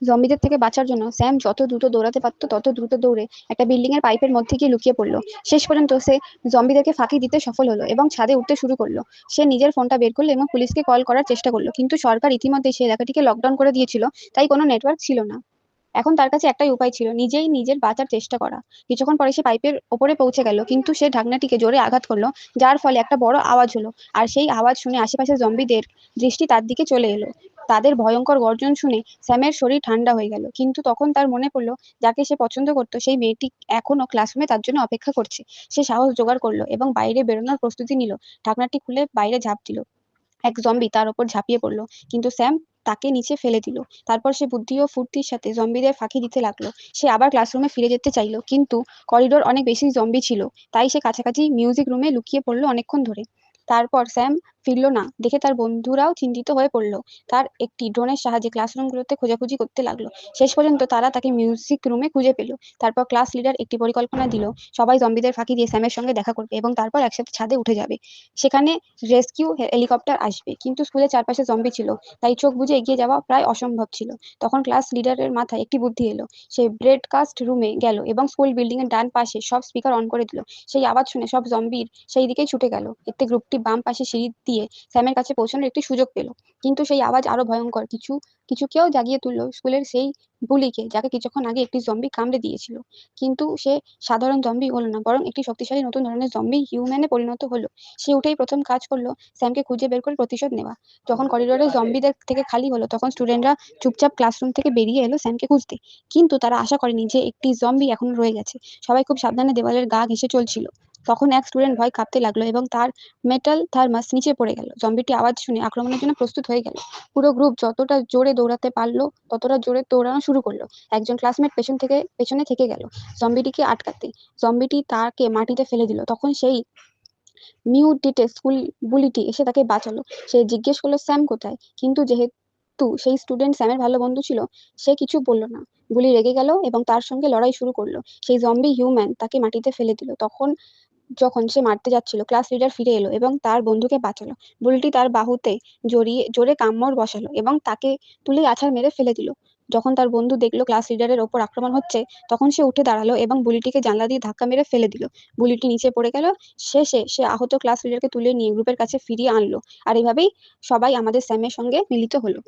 জম্বিদের থেকে বাঁচার জন্য স্যাম যত দ্রুত দৌড়াতে পারতো তত দ্রুত দৌড়ে একটা বিল্ডিং এর পাইপের মধ্যে গিয়ে লুকিয়ে পড়লো। শেষ পর্যন্ত সে জম্বিদেরকে ফাঁকি দিতে সফল হলো এবং ছাদে উঠতে শুরু করলো। সে নিজের ফোনটা বের করলো এবং পুলিশকে কল করার চেষ্টা করলো, কিন্তু সরকার ইতিমধ্যে সেই এলাকাটিকে লকডাউন করে দিয়েছিল, তাই কোনো নেটওয়ার্ক ছিল না। এখন তার কাছে একটাই উপায় ছিল, নিজেই নিজের বাঁচার চেষ্টা করা। কিছুক্ষণ পরে সে পাইপের ওপরে পৌঁছে গেল, কিন্তু সে ঢাকনাটিকে জোরে আঘাত করলো, যার ফলে একটা বড় আওয়াজ হলো। আর সেই আওয়াজ শুনে আশেপাশে জম্বিদের দৃষ্টি তার দিকে চলে এলো। তাদের ভয়ঙ্কর গর্জন শুনে স্যামের শরীর ঠান্ডা হয়ে গেল, কিন্তু তখন তার মনে পড়লো যাকে সে পছন্দ করতো সেই মেয়েটি এখনো ক্লাসরুমে তার জন্য অপেক্ষা করছে। সে সাহস জোগাড় করলো এবং বাইরে বেরোনোর প্রস্তুতি নিল। ঢাকনাটি খুলে বাইরে ঝাঁপ দিল। এক জম্বি তার উপর ঝাঁপিয়ে পড়ল, কিন্তু স্যাম তাকে নিচে ফেলে দিল। তারপর সে বুদ্ধি ও ফুর্তির সাথে জম্বিদের ফাঁকি দিতে লাগলো। সে আবার ক্লাসরুমে ফিরে যেতে চাইলো, কিন্তু করিডোর অনেক বেশি জম্বি ছিল, তাই সে কাছাকাছি মিউজিক রুমে লুকিয়ে পড়লো অনেকক্ষণ ধরে। তারপর স্যাম ফিরল না দেখে তার বন্ধুরাও চিন্তিত হয়ে পড়লো। তার একটি ড্রোনের সাহায্যে ক্লাসরুমগুলোতে খোঁজাখুঁজি করতে লাগলো। শেষ পর্যন্ত তারা তাকে মিউজিক রুমে খুঁজে পেল। তারপর ক্লাস লিডার একটি পরিকল্পনা দিল, সবাই জম্বিদের ফাঁকি দিয়ে স্যামের সঙ্গে দেখা করবে এবং তারপর একসাথে ছাদে উঠে যাবে। সেখানে রেস্কিউ হেলিকপ্টার আসবে, কিন্তু স্কুলের চারপাশে জম্বি ছিল, তাই চোখ বুজে এগিয়ে যাওয়া প্রায় অসম্ভব ছিল। তখন ক্লাস লিডারের মাথায় একটি বুদ্ধি এলো। সে ব্রেডকাস্ট রুমে গেল এবং স্কুল বিল্ডিং এর ডান পাশে সব স্পিকার অন করে দিল। সেই আওয়াজ শুনে সব জম্বির সেই দিকেই ছুটে গেল। এতে গ্রুপটি বাম পাশে সিঁড়ি দিয়ে স্যামের কাছে পৌঁছানোর একটি সুযোগ পেল। কিন্তু সেই আওয়াজ আরো ভয়ঙ্কর কিছু কিছুকেও জাগিয়ে তুললো, স্কুলের সেই বুলিকে, যাকে কিছুক্ষণ আগে একটি জম্বি কামড়ে দিয়েছিল। কিন্তু সে সাধারণ জম্বি হলো না, বরং একটি শক্তিশালী নতুন ধরনের জম্বি হিউম্যানে পরিণত হলো। সে উঠেই প্রথম কাজ করলো স্যামকে খুঁজে বের করে প্রতিশোধ নেওয়া। যখন করিডোরে জম্বিদের থেকে খালি হলো, তখন স্টুডেন্টরা চুপচাপ ক্লাসরুম থেকে বেরিয়ে এলো স্যামকে খুঁজতে। কিন্তু তারা আশা করেনি যে একটি জম্বি এখনো রয়ে গেছে। সবাই খুব সাবধানে দেওয়ালের গা ঘেঁষে চলছিল। তখন এক স্টুডেন্ট ভয় কাঁপতে লাগলো এবং তার মেটাল থার্মাস নিচে পড়ে গেল। জম্বিটি আওয়াজ শুনে আক্রমণের জন্য প্রস্তুত হয়ে গেল। পুরো গ্রুপ যতটা জোরে দৌড়াতে পারলো ততটা জোরে দৌড়ানো শুরু করলো। একজন ক্লাসমেট পেছনে থেকে গেল জম্বিটিকে আটকাতে। জম্বিটি তাকে মাটিতে ফেলে দিল। তখন সেই মিউটিটে স্কুল বুলিটি এসে তাকে বাঁচালো। সে জিজ্ঞেস করলো স্যাম কোথায়, কিন্তু যেহেতু সেই স্টুডেন্ট স্যামের ভালো বন্ধু ছিল, সে কিছু বলল না। বুলি রেগে গেল এবং তার সঙ্গে লড়াই শুরু করলো। সেই জম্বি হিউম্যান তাকে মাটিতে ফেলে দিল। যখন সে মারতে যাচ্ছিল, ক্লাস লিডার ফিরে এলো এবং তার বন্ধুকে বাঁচালো। বুলটি তার বাহুতে জড়িয়ে জোরে কামড় বসালো এবং তাকে তুলে আছাড় মেরে ফেলে দিল। যখন তার বন্ধু দেখলো ক্লাস লিডারের ওপর আক্রমণ হচ্ছে, তখন সে উঠে দাঁড়ালো এবং বুলিটিকে জানলা দিয়ে ধাক্কা মেরে ফেলে দিল। বুলিটি নিচে পড়ে গেল। শেষে সে আহত ক্লাস লিডারকে তুলে নিয়ে গ্রুপের কাছে ফিরিয়ে আনলো। আর এভাবেই সবাই আমাদের স্যামের সঙ্গে মিলিত হলো।